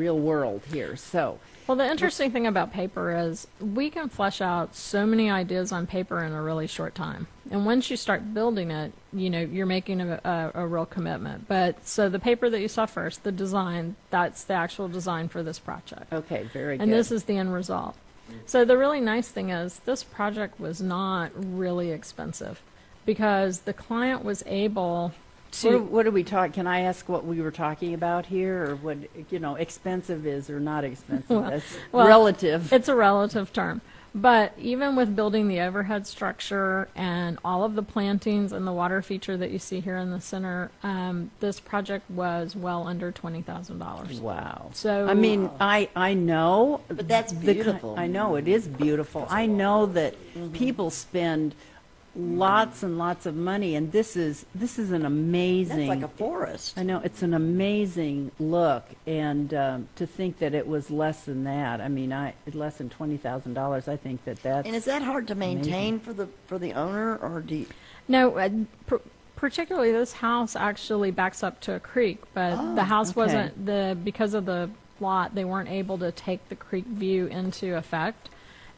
real world here. So, well, the interesting thing about paper is we can flesh out so many ideas on paper in a really short time. And once you start building it, you know, you're making a real commitment. But so the paper that you saw first, the design, that's the actual design for this project. okay, very good. And this is the end result. So the really nice thing is this project was not really expensive because the client was able to... What are we talking? Can I ask what we were talking about here, or what, you know, expensive is or not expensive? That's relative. It's a relative term. But even with building the overhead structure and all of the plantings and the water feature that you see here in the center, this project was well under $20,000. Wow. So I mean, I know. But that's beautiful. I know it is beautiful. I know that people spend lots and lots of money, and this is an amazing. That's like a forest. I know, it's an amazing look, and to think that it was less than that. I mean, less than $20,000. I think that's. And is that hard to maintain for the owner, or do you? No, particularly this house actually backs up to a creek, but the house wasn't because of the lot. They weren't able to take the creek view into effect.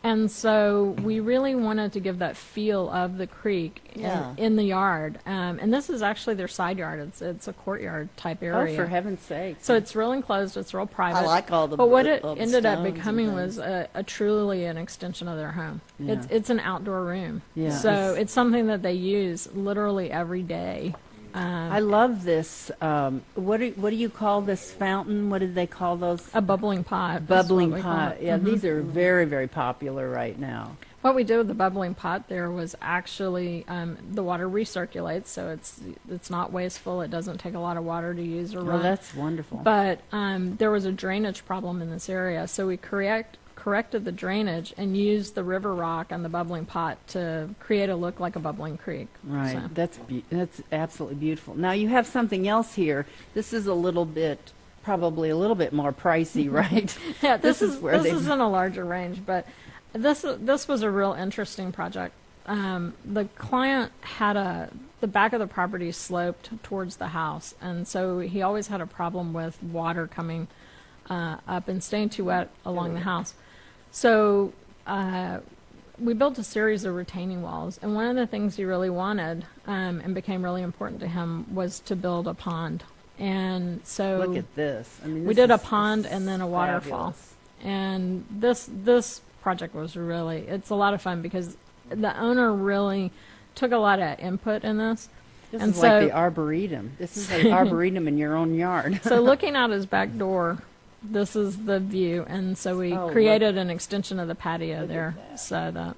And so we really wanted to give that feel of the creek in the yard. And this is actually their side yard. It's a courtyard type area. Oh, for heaven's sake. So it's real enclosed. It's real private. I like all the. But what it all the ended up stones becoming and was a truly an extension of their home. Yeah. It's an outdoor room. Yeah. So it's something that they use literally every day. I love this. What do you call this fountain? What did they call those? A bubbling pot. is Bubbling what we call pot. it. Yeah, these are very, very popular right now. What we did with the bubbling pot there was actually the water recirculates, so it's not wasteful. It doesn't take a lot of water to use or run. Oh, that's wonderful. But there was a drainage problem in this area, so we corrected the drainage and used the river rock on the bubbling pot to create a look like a bubbling creek. Right, So. that's absolutely beautiful. Now you have something else here. This is probably a little bit more pricey, right? Yeah, this is where this is in a larger range, but this was a real interesting project. The client had the back of the property sloped towards the house, and so he always had a problem with water coming up and staying too wet along the house. So we built a series of retaining walls, and one of the things he really wanted and became really important to him was to build a pond. And so look at this. I mean, we did a pond and then a waterfall. fabulous. And this project was it's a lot of fun because the owner really took a lot of input in this. This and is so, like the arboretum. This is the arboretum in your own yard. So looking out his back door, this is the view, and so we created an extension of the patio there. So that,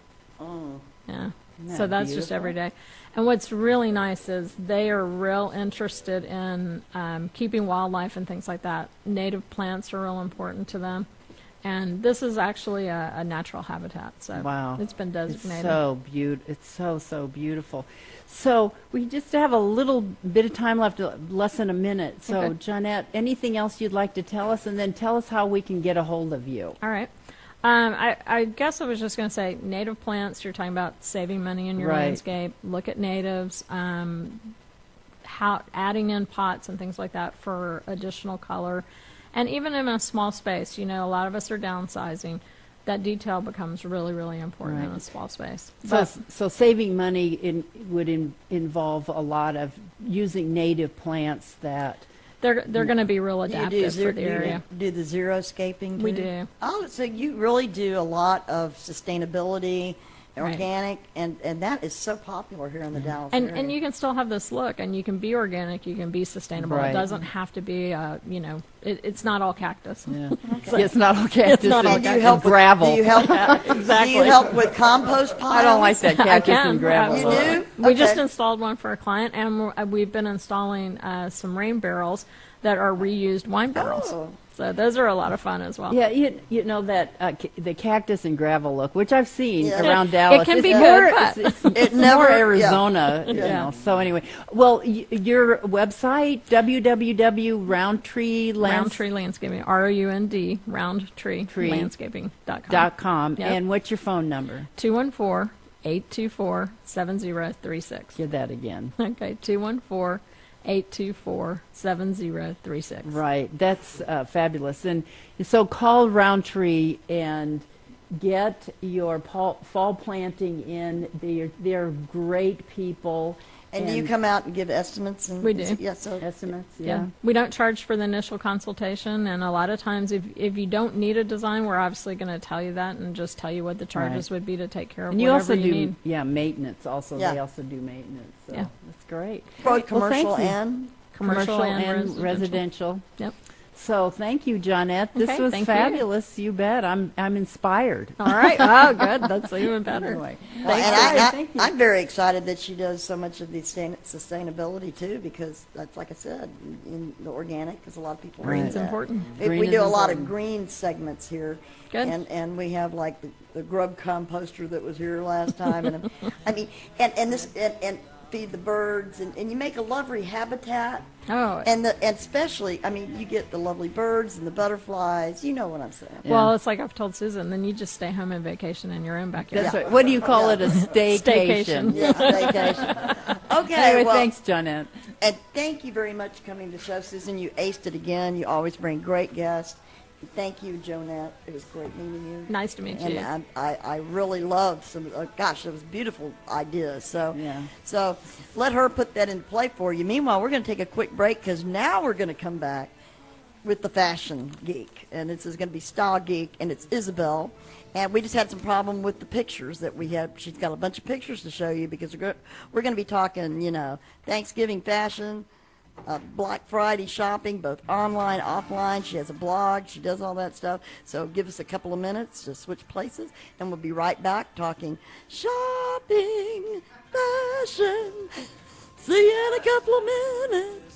yeah. Isn't So that that's just beautiful? every day. And what's really nice is they are real interested in keeping wildlife and things like that. Native plants are real important to them. And this is actually a natural habitat, so Wow. it's been designated. It's so beautiful. So we just have a little bit of time left, less than a minute. So Okay. Johnette, anything else you'd like to tell us? And then tell us how we can get a hold of you. All right. I guess I was just going to say native plants, you're talking about saving money in your Right. landscape. Look at natives, how adding in pots and things like that for additional color. And even in a small space, you know, a lot of us are downsizing. That detail becomes really, really important in Right. a small space. So saving money would involve a lot of using native plants that. They're going to be real Do you adaptive for the area. do the xeriscaping? We too? do. Oh, so you really do a lot of sustainability, Right. organic, and that is so popular here in the Dallas area. And you can still have this look, and you can be organic, you can be sustainable. Right. It doesn't have to be, it's not all cactus. Yeah. It's not all cactus not all and cactus. help with- gravel. Do you help? Exactly. Do you help with compost piles? I don't like that I cactus can, and gravel. You absolutely. do? We just Okay. installed one for a client, and we've been installing some rain barrels that are reused wine barrels. Oh. So those are a lot of fun as well. Yeah, you know that the cactus and gravel look, which I've seen Yeah. around Dallas. It can It's be more, good, but- it's never- more yeah. Arizona, you Yeah. know. So anyway, well, your website www.roundtree Roundtree Landscaping, ROUND, roundtreelandscaping.com. .com, Yep. and what's your phone number? 214-824-7036. Get that again. Okay, 214 824-7036. Right. That's fabulous. And so call Roundtree and get your fall planting in. They're great people. And do you come out and give estimates? And We do. Yeah, so Estimates? Yeah. We don't charge for the initial consultation, and a lot of times if you don't need a design, we're obviously going to tell you that and just tell you what the charges Right. would be to take care of And you whatever also you do, need. maintenance also. Yeah. They also do maintenance. So Yeah. that's great. both commercial well, thank you. and Commercial and residential. Yep. So thank you, Johnette. This Okay, was thank you. fabulous. You bet. I'm inspired. All right. Oh, good. That's even better. Anyway, Well, thanks, and guys. Thank you. I'm very excited that she does so much of the sustainability too, because that's like I said, in the organic, because a lot of people Right. read Green's that. important. Green We is do a lot of important. green segments here. Good. And we have like the grub composter that was here last time, and I mean, and this and feed the birds, and you make a lovely habitat. Oh, And especially, I mean, you get the lovely birds and the butterflies. You know what I'm saying? Yeah. well, it's like I've told Susan, then you just stay home on vacation in your own backyard. That's right. What do you call it? A staycation. Staycation. Yes, vacation. Okay, Anyway, well, thanks, Johnette. and thank you very much for coming to the show, Susan. You aced it again. You always bring great guests. Thank you, Johnette. It was great meeting you. Nice to meet And you. I really loved some. Gosh, it was beautiful ideas. So Yeah. so let her put that in play for you. Meanwhile, we're going to take a quick break because now we're going to come back with the fashion geek, and this is going to be Style Geek, and it's Isabel. And we just had some problem with the pictures that we had. She's got a bunch of pictures to show you because we're going to be talking, Thanksgiving fashion, Black Friday shopping, both online, offline. She has a blog. She does all that stuff. So give us a couple of minutes to switch places, and we'll be right back talking shopping, fashion. See you in a couple of minutes.